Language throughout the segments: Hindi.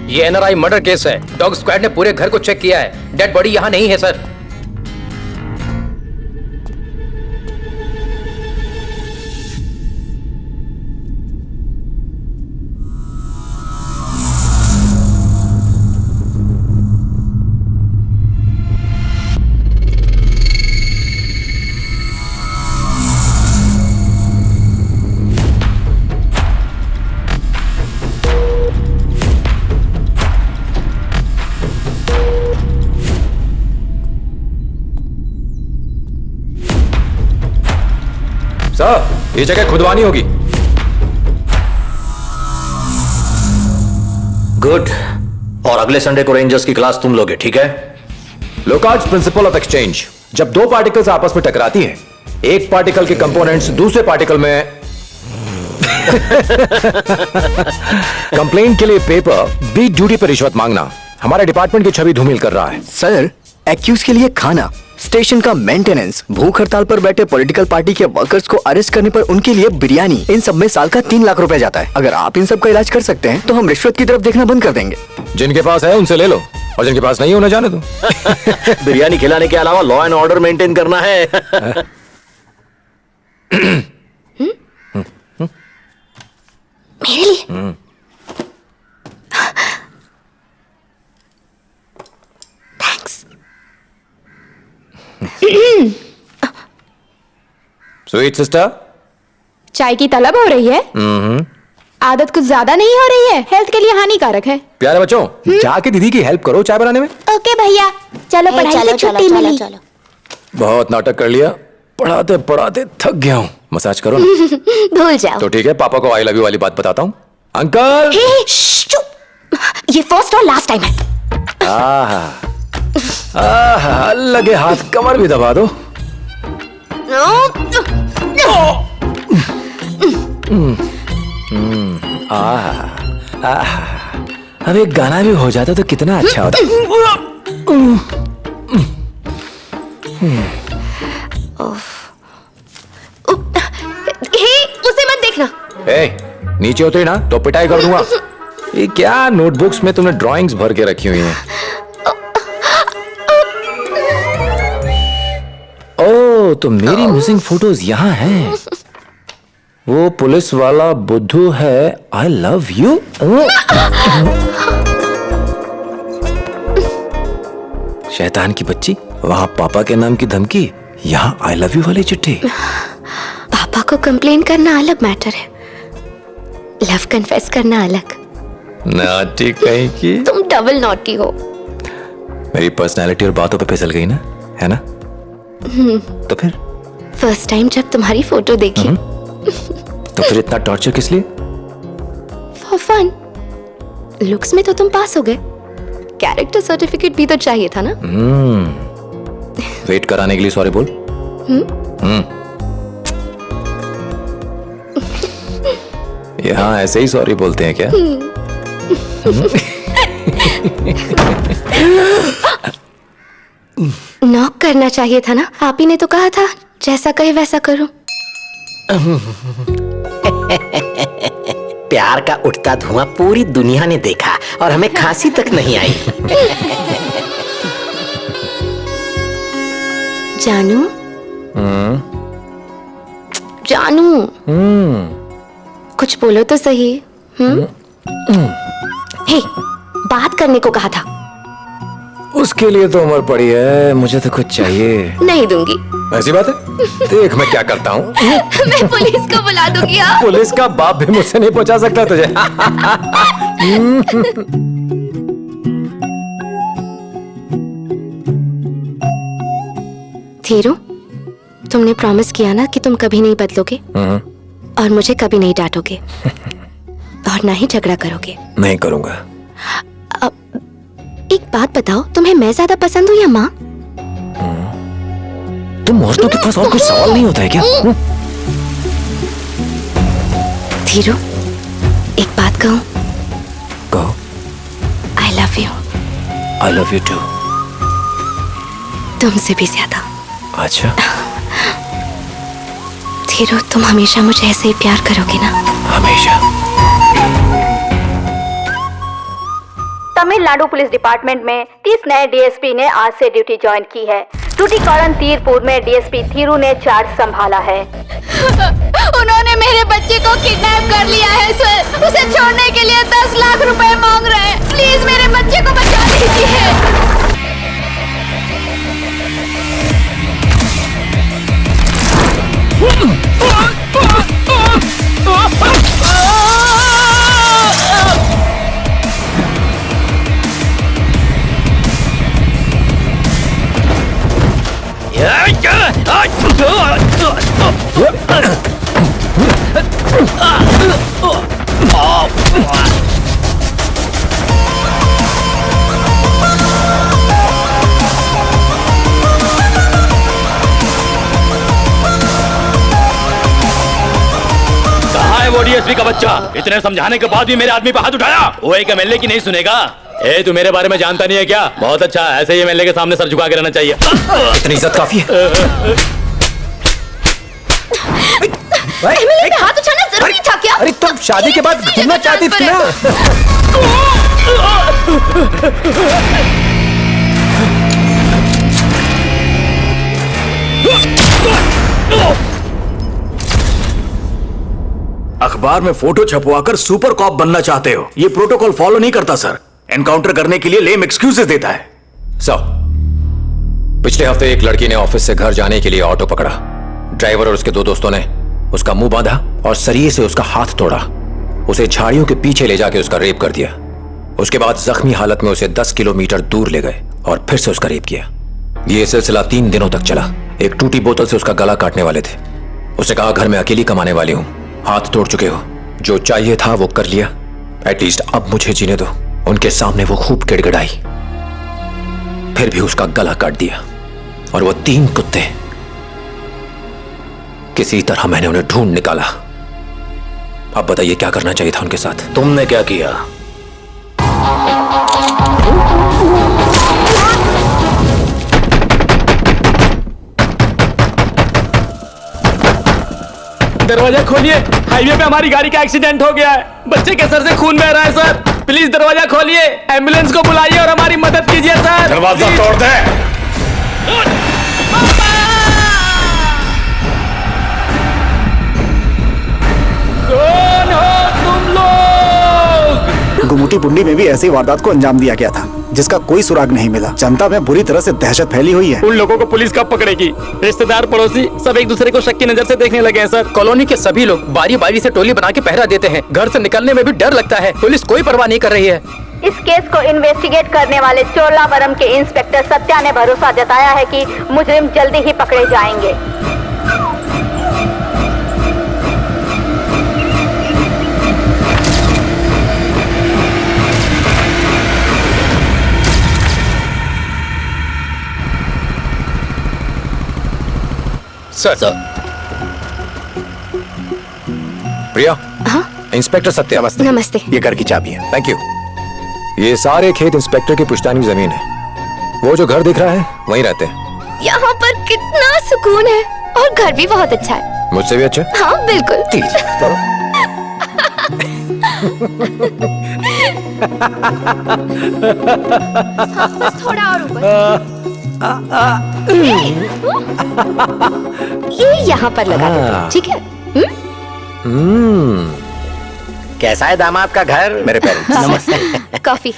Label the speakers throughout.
Speaker 1: ये एनआरआई मर्डर केस है। डॉग स्क्वाड ने पूरे घर को चेक किया है। डेड बॉडी यहाँ नहीं है सर।
Speaker 2: सर, ये जगह खुदवानी होगी।
Speaker 3: गुड। और अगले संडे को रेंजर्स की क्लास तुम लोगे, ठीक है?
Speaker 2: Locard's principle of exchange. जब दो पार्टिकल्स आपस में टकराती हैं, एक पार्टिकल के कंपोनेंट्स दूसरे पार्टिकल में कंप्लेंट के लिए पेपर, बीट ड्यूटी पर रिश्वत मांगना हमारे डिपार्टमेंट की छवि धूमिल कर रहा है।
Speaker 4: सर, एक्यूज के लिए खाना, स्टेशन का मेंटेनेंस, भूख हड़ताल पर बैठे पॉलिटिकल पार्टी के वर्कर्स को अरेस्ट करने पर उनके लिए बिरयानी, इन सब में साल का 3 लाख रुपए जाता है। अगर आप इन सब का इलाज कर सकते हैं तो हम रिश्वत की तरफ देखना बंद कर देंगे।
Speaker 2: जिनके पास है उनसे ले लो, और जिनके पास नहीं है उन्हें जाने दो।
Speaker 3: बिरयानी खिलाने के अलावा लॉ एंड ऑर्डर मेंटेन करना है।
Speaker 5: मेरे लिए थैंक्स।
Speaker 2: स्वीट सिस्टर,
Speaker 6: चाय की तलब हो रही है? आदत कुछ ज्यादा नहीं हो रही है? हेल्थ के लिए हानिकारक है।
Speaker 2: प्यारे बच्चों, जाके दीदी की हेल्प करो चाय बनाने में।
Speaker 5: ओके भैया, चलो पढ़ाई से छुट्टी मिली।
Speaker 2: बहुत नाटक कर लिया, पढ़ाते पढ़ाते थक गया हूँ। मसाज करो ना।
Speaker 5: भूल जाओ।
Speaker 2: तो ठीक है, पापा को आई लव यू वाली बात बताता हूँ। अंकल,
Speaker 5: हे, चुप। ये फर्स्ट और लास्ट टाइम है।
Speaker 2: आहा, लगे हाथ कमर भी दबा दो। अब एक गाना भी हो जाता तो कितना अच्छा होता।
Speaker 5: उसे मत देखना।
Speaker 2: नीचे उतरी ना तो पिटाई कर दूंगा। ये क्या नोटबुक्स में तुमने ड्राइंग्स भर के रखी हुई हैं? ओह, तो मेरी मिसिंग फोटोज यहाँ हैं। वो पुलिस वाला बुद्धू है आई लव यू। शैतान की बच्ची, वहां पापा के नाम की धमकी, यहाँ आई लव यू वाली चिट्ठी।
Speaker 5: पापा को कंप्लेन करना अलग मैटर है, लव कन्फेस करना अलग।
Speaker 2: नॉटी कहीं की।
Speaker 5: तुम डबल नॉटी हो।
Speaker 2: मेरी पर्सनैलिटी और बातों पे फिसल गई ना, है ना? तो फिर
Speaker 5: फर्स्ट टाइम जब तुम्हारी फोटो देखी।
Speaker 2: तो फिर इतना टॉर्चर किस लिए?
Speaker 5: For fun. लुक्स में तो तुम पास हो गए, कैरेक्टर सर्टिफिकेट भी तो चाहिए था ना।
Speaker 2: वेट कराने के लिए सॉरी बोल। यहाँ ऐसे ही सॉरी बोलते हैं क्या?
Speaker 5: नॉक करना चाहिए था ना, आप ही ने तो कहा था जैसा कहे वैसा करो।
Speaker 7: प्यार का उठता धुआं पूरी दुनिया ने देखा और हमें खांसी तक नहीं आई।
Speaker 5: जानू, जानू, कुछ बोलो तो सही। हे, बात करने को कहा था।
Speaker 2: उसके लिए तो उम्र पड़ी है, मुझे तो कुछ चाहिए।
Speaker 5: नहीं दूंगी।
Speaker 2: ऐसी बात है? देख मैं क्या करता हूँ।
Speaker 5: मैं पुलिस को बुला दूंगी।
Speaker 2: पुलिस का बाप भी मुझसे नहीं पहुंचा सकता तुझे।
Speaker 5: धीरू, तुमने प्रॉमिस किया ना कि तुम कभी नहीं बदलोगे और मुझे कभी नहीं डांटोगे और ना ही झगड़ा करोगे।
Speaker 2: नहीं करूंगा।
Speaker 5: एक बात बताओ, तुम्हें मैं ज्यादा पसंद हूँ या माँ?
Speaker 2: तुम औरतों के पास और कोई सवाल नहीं होता है क्या?
Speaker 5: धीरू, एक बात कहूँ?
Speaker 2: कहो।
Speaker 5: I love you.
Speaker 2: I love you too.
Speaker 5: तुमसे भी ज्यादा।
Speaker 2: अच्छा।
Speaker 5: धीरू, तुम हमेशा मुझे ऐसे ही प्यार करोगे ना?
Speaker 2: हमेशा।
Speaker 8: तमिलनाडु पुलिस डिपार्टमेंट में 30 नए डीएसपी ने आज से ड्यूटी ज्वाइन की है। टूटीकोरन तीरपुर में डीएसपी थीरू ने चार्ज संभाला है।
Speaker 6: उन्होंने मेरे बच्चे को किडनैप कर लिया है सर। उसे छोड़ने के लिए 10 लाख रुपए मांग रहे हैं। प्लीज मेरे बच्चे को बचा लीजिए।
Speaker 3: वो डीएसपी का बच्चा इतने समझाने के बाद भी मेरे आदमी पे हाथ उठाया। वो एक एमएलए की नहीं सुनेगा। ए तू मेरे बारे में जानता नहीं है क्या? बहुत अच्छा, ऐसे ही एमएलए के सामने सर झुका के रहना चाहिए।
Speaker 2: इतनी इज्जत काफी है।
Speaker 6: एमएलए पे हाथ उठाना जरूरी था क्या?
Speaker 2: अरे तुम शादी के बाद घूमना चाहती थी ना?
Speaker 3: अखबार में फोटो छपवाकर सुपर कॉप बनना चाहते हो? ये प्रोटोकॉल फॉलो नहीं करता सर। एनकाउंटर करने के लिए लेम एक्सक्यूजेस देता है।
Speaker 2: सर, पिछले हफ्ते एक लड़की ने ऑफिस से घर जाने के लिए ऑटो पकड़ा। ड्राइवर और उसके 2 दोस्तों ने उसका मुंह बांधा और सरिये से उसका हाथ तोड़ा। उसे झाड़ियों के पीछे ले जाके उसका रेप कर दिया। उसके बाद जख्मी हालत में उसे 10 किलोमीटर दूर ले गए और फिर से उसका रेप किया। यह सिलसिला 3 दिनों तक चला। एक टूटी बोतल से उसका गला काटने वाले थे। उसे कहा, घर में अकेली कमाने वाली हूं, हाथ तोड़ चुके हो, जो चाहिए था वो कर लिया, एटलीस्ट अब मुझे जीने दो। उनके सामने वो खूब गिड़गिड़ाई, फिर भी उसका गला काट दिया। और वो 3 कुत्ते, किसी तरह मैंने उन्हें ढूंढ निकाला। अब बताइए क्या करना चाहिए था उनके साथ?
Speaker 3: तुमने क्या किया?
Speaker 9: दरवाजा खोलिए, हाईवे पे हमारी गाड़ी का एक्सीडेंट हो गया है। बच्चे के सर से खून बह रहा है सर। प्लीज दरवाजा खोलिए, एम्बुलेंस को बुलाइए और हमारी मदद कीजिए सर।
Speaker 3: दरवाजा तोड़ दे।
Speaker 9: कौन हो तुम लोग?
Speaker 10: गुमुटी पुंडी में भी ऐसी वारदात को अंजाम दिया गया था, जिसका कोई सुराग नहीं मिला। जनता में बुरी तरह से दहशत फैली हुई है।
Speaker 9: उन लोगों को पुलिस कब पकड़ेगी? रिश्तेदार पड़ोसी सब एक दूसरे को शक की नजर से देखने लगे हैं सर।
Speaker 1: कॉलोनी के सभी लोग बारी बारी से टोली बना के पहरा देते हैं। घर से निकलने में भी डर लगता है। पुलिस कोई परवाह नहीं कर रही है।
Speaker 8: इस केस को इन्वेस्टिगेट करने वाले चोलावरम के इंस्पेक्टर सत्या ने भरोसा जताया है कि मुजरिम जल्दी ही पकड़े जाएंगे।
Speaker 2: सर, प्रिया।
Speaker 5: हाँ?
Speaker 2: इंस्पेक्टर सत्या।
Speaker 5: नमस्ते।
Speaker 10: ये घर की चाबी है।
Speaker 2: Thank you. ये सारे खेत इंस्पेक्टर की पुश्तैनी जमीन है। वो जो घर दिख रहा है वहीं रहते हैं।
Speaker 5: यहाँ पर कितना सुकून है और घर भी बहुत अच्छा है।
Speaker 2: मुझसे भी अच्छा?
Speaker 5: हाँ बिल्कुल। हाँ, बस थोड़ा और ऊपर। ये यहाँ पर लगा दो, ठीक है?
Speaker 7: कैसा है दामाद का घर?
Speaker 3: मेरे पेरेंट्स।
Speaker 5: नमस्ते। कॉफी।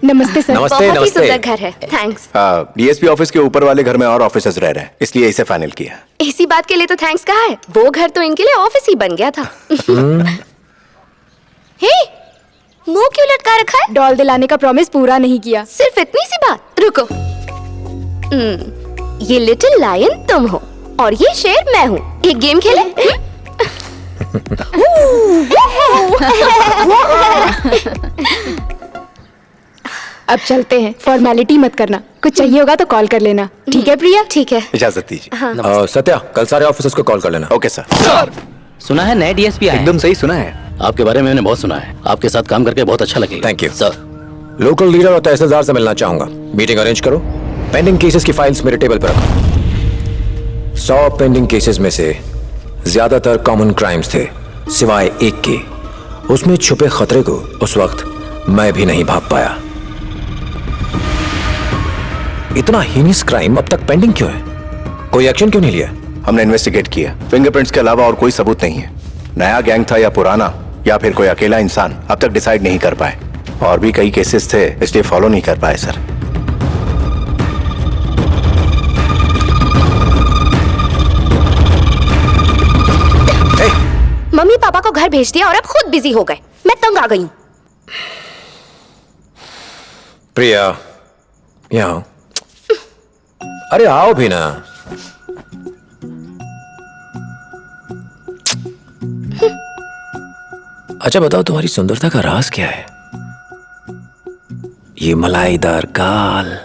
Speaker 6: नमस्ते सर।
Speaker 2: नमस्ते,
Speaker 5: बहुत ही
Speaker 2: नमस्ते।
Speaker 5: सुंदर घर है। थैंक्स।
Speaker 10: डीएसपी ऑफिस के ऊपर वाले घर में और ऑफिसर्स रह रहे हैं, इसलिए इसे फाइनल किया।
Speaker 5: इसी बात के लिए तो थैंक्स कहा है। वो घर तो इनके लिए ऑफिस ही बन गया था। हे, मुंह क्यों लटका रखा है?
Speaker 6: डॉल दिलाने का प्रॉमिस पूरा नहीं किया।
Speaker 5: सिर्फ इतनी सी बात? रुको। ये लिटिल लायन तुम हो और ये शेर मैं हूँ। एक गेम खेले?
Speaker 6: अब चलते हैं। फॉर्मेलिटी मत करना, कुछ चाहिए होगा तो कॉल कर लेना। ठीक है प्रिया?
Speaker 5: ठीक है।
Speaker 10: इजाजत दीजिए।
Speaker 2: सत्या, कल सारे ऑफिसर्स को कॉल कर लेना।
Speaker 10: Okay sir.
Speaker 7: सुना है नए डीएसपी आए हैं।
Speaker 10: एकदम सही सुना है।
Speaker 3: आपके बारे में मैंने बहुत सुना है। आपके साथ काम करके बहुत अच्छा लगेगा।
Speaker 2: Thank you
Speaker 3: sir.
Speaker 2: Local leader और तहसीलदार से मिलना चाहूंगा। मीटिंग अरेंज करो। पेंडिंग केसेस की फाइल्स मेरे टेबल पर रखो। 100 पेंडिंग केसेस में से ज्यादातर कॉमन क्राइम्स थे, सिवाय एक के। उसमें छुपे खतरे को उस वक्त मैं भी नहीं भाप पाया। इतना हीनियस क्राइम अब तक पेंडिंग क्यों है? कोई एक्शन क्यों नहीं लिया?
Speaker 11: हमने इन्वेस्टिगेट किया, फिंगरप्रिंट्स के अलावा और कोई सबूत नहीं है। नया गैंग था या पुराना, या फिर कोई अकेला इंसान, अब तक डिसाइड नहीं कर पाए। और भी कई केसेस थे, इसलिए फॉलो नहीं कर पाए सर।
Speaker 5: मम्मी पापा को घर भेज दिया और अब खुद बिजी हो गए। मैं तंग आ गई हूँ।
Speaker 2: प्रिया, यहाँ आओ। अरे आओ भी ना। अच्छा बताओ, तुम्हारी सुंदरता का राज क्या है? ये मलाईदार गाल,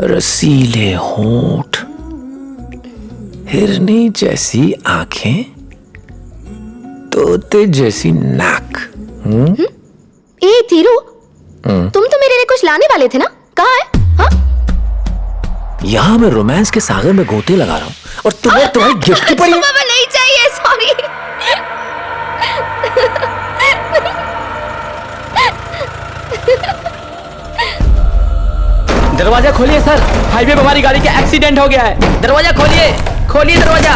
Speaker 2: रसीले होंठ, हिरनी जैसी आंखें, तोते जैसी नाक।
Speaker 5: ए धीरू, तुम तो मेरे लिए कुछ लाने वाले थे ना? कहाँ है? हाँ?
Speaker 2: यहाँ मैं रोमांस के सागर में गोते लगा रहा हूँ और तुम्हें तुम्हारी गिफ्ट की पड़ी है।
Speaker 5: पापा नहीं चाहिए, सॉरी।
Speaker 9: दरवाजा खोलिए सर, हाईवे पे हमारी गाड़ी का एक्सीडेंट हो गया है। दरवाजा खोलिए, खोलिए दरवाजा।